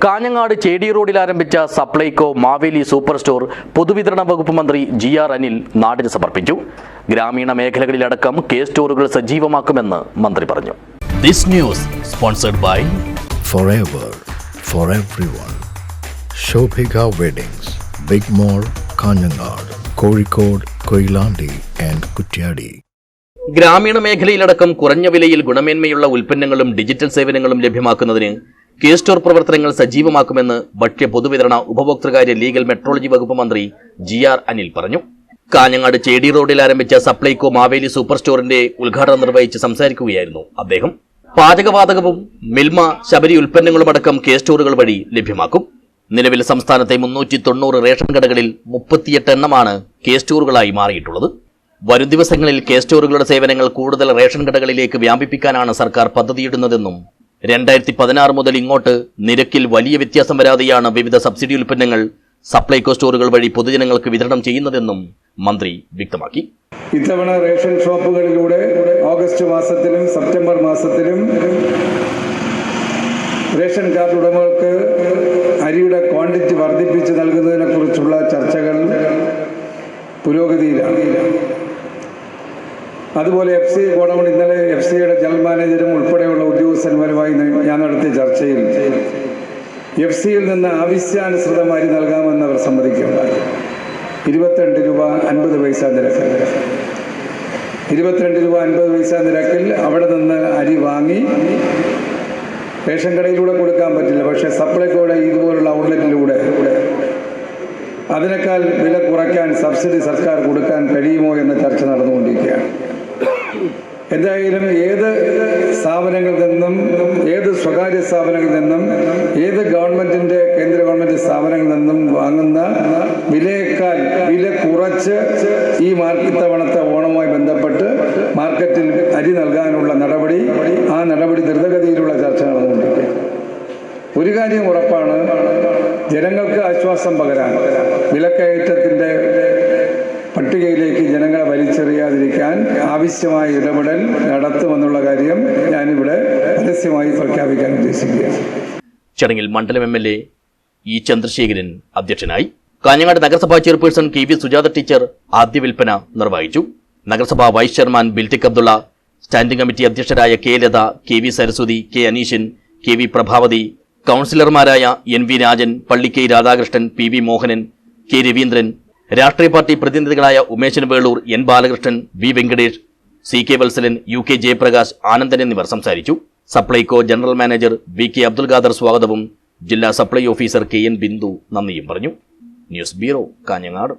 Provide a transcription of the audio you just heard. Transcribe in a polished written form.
കാഞ്ഞങ്ങാട് ചേടി റോഡിൽ ആരംഭിച്ച Supplyco Maveli super store പൊതുവിതരണ വകുപ്പ് മന്ത്രി ജി.ആർ. അനിൽ നാടിന് സമർപ്പിച്ചു. ഗ്രാമീണ മേഖലകളിലടക്കം കെ സ്റ്റോറുകൾ സജീവമാക്കുമെന്ന് മന്ത്രി പറഞ്ഞു. This news sponsored by Forever for everyone. Shobhika Weddings, Big Mall, Kanyanad, Kozhikode, Koilandi and Kutyadi. ഗ്രാമീണ മേഖലയിലടക്കം കുറഞ്ഞ വിലയിൽ ഗുണമേന്മയുള്ള ഉൽപ്പന്നങ്ങളും ഡിജിറ്റൽ സേവനങ്ങളും ലഭ്യമാക്കുന്നതിന് കെ സ്റ്റോർ പ്രവർത്തനങ്ങൾ സജീവമാക്കുമെന്ന് ഭക്ഷ്യ പൊതുവിതരണ ഉപഭോക്തൃകാര്യ ലീഗൽ മെട്രോളജി വകുപ്പ് മന്ത്രി ജി.ആർ. അനിൽ പറഞ്ഞു. കാഞ്ഞങ്ങാട് ചേടി റോഡിൽ ആരംഭിച്ച സപ്ലൈകോ മാവേലി സൂപ്പർ സ്റ്റോറിന്റെ ഉദ്ഘാടനം നിർവഹിച്ച് സംസാരിക്കുകയായിരുന്നു അദ്ദേഹം. പാചകവാതകവും മിൽമ ശബരി ഉൽപ്പന്നങ്ങളുമടക്കം കെ സ്റ്റോറുകൾ വഴി ലഭ്യമാക്കും. നിലവിൽ സംസ്ഥാനത്തെ 390 റേഷൻ കടകളിൽ 38 എണ്ണമാണ് കെ സ്റ്റോറുകളായി മാറിയിട്ടുള്ളത്. വരും ദിവസങ്ങളിൽ കെ സ്റ്റോറുകളുടെ സേവനങ്ങൾ കൂടുതൽ റേഷൻ കടകളിലേക്ക് വ്യാപിപ്പിക്കാനാണ് സർക്കാർ പദ്ധതിയിടുന്നതെന്നും 2016 മുതൽ ഇങ്ങോട്ട് നിരക്കിൽ വലിയ വ്യത്യാസം വരാതെയാണ് വിവിധ സബ്സിഡി ഉൽപ്പന്നങ്ങൾ സപ്ലൈകോ സ്റ്റോറുകൾ വഴി പൊതുജനങ്ങൾക്ക് വിതരണം ചെയ്യുന്നതെന്നും മന്ത്രി വ്യക്തമാക്കി. ഇത്തവണ റേഷൻ ഷോപ്പുകളിലൂടെ ഓഗസ്റ്റ് മാസത്തിലും സെപ്റ്റംബർ മാസത്തിലും റേഷൻ കാർഡ് ഉടമകൾക്ക് അരിയുടെ ക്വാണ്ടിറ്റി വർദ്ധിപ്പിച്ച് നൽകുന്നതിനെ കുറിച്ചുള്ള ചർച്ചകൾ പുരോഗതിയിലാണ്. അതുപോലെ FC ഗോഡൌൺ ഇന്നലെ FCയുടെ ജനറൽ മാനേജരും ഉൾപ്പെടെയുള്ള ഉദ്യോഗസ്ഥന്മാരുമായി ഞാൻ നടത്തിയ ചർച്ചയിൽ FCയിൽ നിന്ന് ആവശ്യാനുസൃതം അരി നൽകാമെന്ന് അവർ സമ്മതിക്കുകയുണ്ടായി. 22 രൂപ 50 പൈസ നിരക്കിൽ 22 രൂപ 50 പൈസ നിരക്കിൽ അവിടെ നിന്ന് അരി വാങ്ങി റേഷൻ കടയിലൂടെ കൊടുക്കാൻ പറ്റില്ല. പക്ഷേ സപ്ലൈകോയുടെ ഇതുപോലുള്ള ഔട്ട്ലെറ്റിലൂടെ അതിനേക്കാൾ വില കുറയ്ക്കാൻ സബ്സിഡി സർക്കാർ കൊടുക്കാൻ കഴിയുമോ എന്ന ചർച്ച നടന്നുകൊണ്ടിരിക്കുകയാണ്. എന്തായാലും ഏത് സ്ഥാപനങ്ങളിൽ നിന്നും, ഏത് സ്വകാര്യ സ്ഥാപനങ്ങളിൽ നിന്നും, ഏത് ഗവൺമെന്റിന്റെ കേന്ദ്ര ഗവൺമെന്റ് സ്ഥാപനങ്ങളിൽ നിന്നും വാങ്ങുന്ന വിലയേക്കാൾ വില കുറച്ച് ഈ ഇത്തവണത്തെ ഓണവുമായി ബന്ധപ്പെട്ട് മാർക്കറ്റിൽ അരി നൽകാനുള്ള നടപടി, ആ നടപടി ദ്രുതഗതിയിലുള്ള ചർച്ച നടന്നുകൊണ്ടിരിക്കുകയാണ്. ഒരു കാര്യം ഉറപ്പാണ്, ജനങ്ങൾക്ക് ആശ്വാസം പകരാൻ വിലക്കയറ്റത്തിന്റെ പട്ടികയിലേക്ക് ജനങ്ങളെ വലിച്ചെറിയാതിരിക്കാൻ ആവശ്യമായ ഇടപെടൽ നടത്തുമെന്നുള്ള കാര്യം ഞാനിവിടെ പരസ്യമായി പ്രഖ്യാപിക്കാൻ ഉദ്ദേശിക്കുകയാണ്. ചടങ്ങിൽ മണ്ഡലം MLA ഇ. ചന്ദ്രശേഖരൻ അധ്യക്ഷനായി. കാഞ്ഞങ്ങാട് നഗരസഭാ ചെയർപേഴ്സൺ KV സുജാത ടീച്ചർ ആദ്യ വിൽപ്പന നിർവഹിച്ചു. നഗരസഭാ വൈസ് ചെയർമാൻ ബിൽറ്റിക് അബ്ദുള്ള, സ്റ്റാൻഡിംഗ് കമ്മിറ്റി അധ്യക്ഷരായ K. Latha, KV Saraswathi, K. Aneeshan, KV Prabhavathi, കൗൺസിലർമാരായ NV രാജൻ, പള്ളി K. Radhakrishnan, PV Mohanan, K. Raveendran, രാഷ്ട്രീയ പാർട്ടി പ്രതിനിധികളായ Umeshan Veloor, N. Balakrishnan, V. Venkatesh, CK Valsalan, UK Jayaprakash, Anandan എന്നിവർ സംസാരിച്ചു. Supplyco general manager VK Abdul Khader സ്വാഗതവും ജില്ലാ സപ്ലൈ ഓഫീസർ KN ബിന്ദു നന്ദിയും പറഞ്ഞു. News bureau, Kanhangad.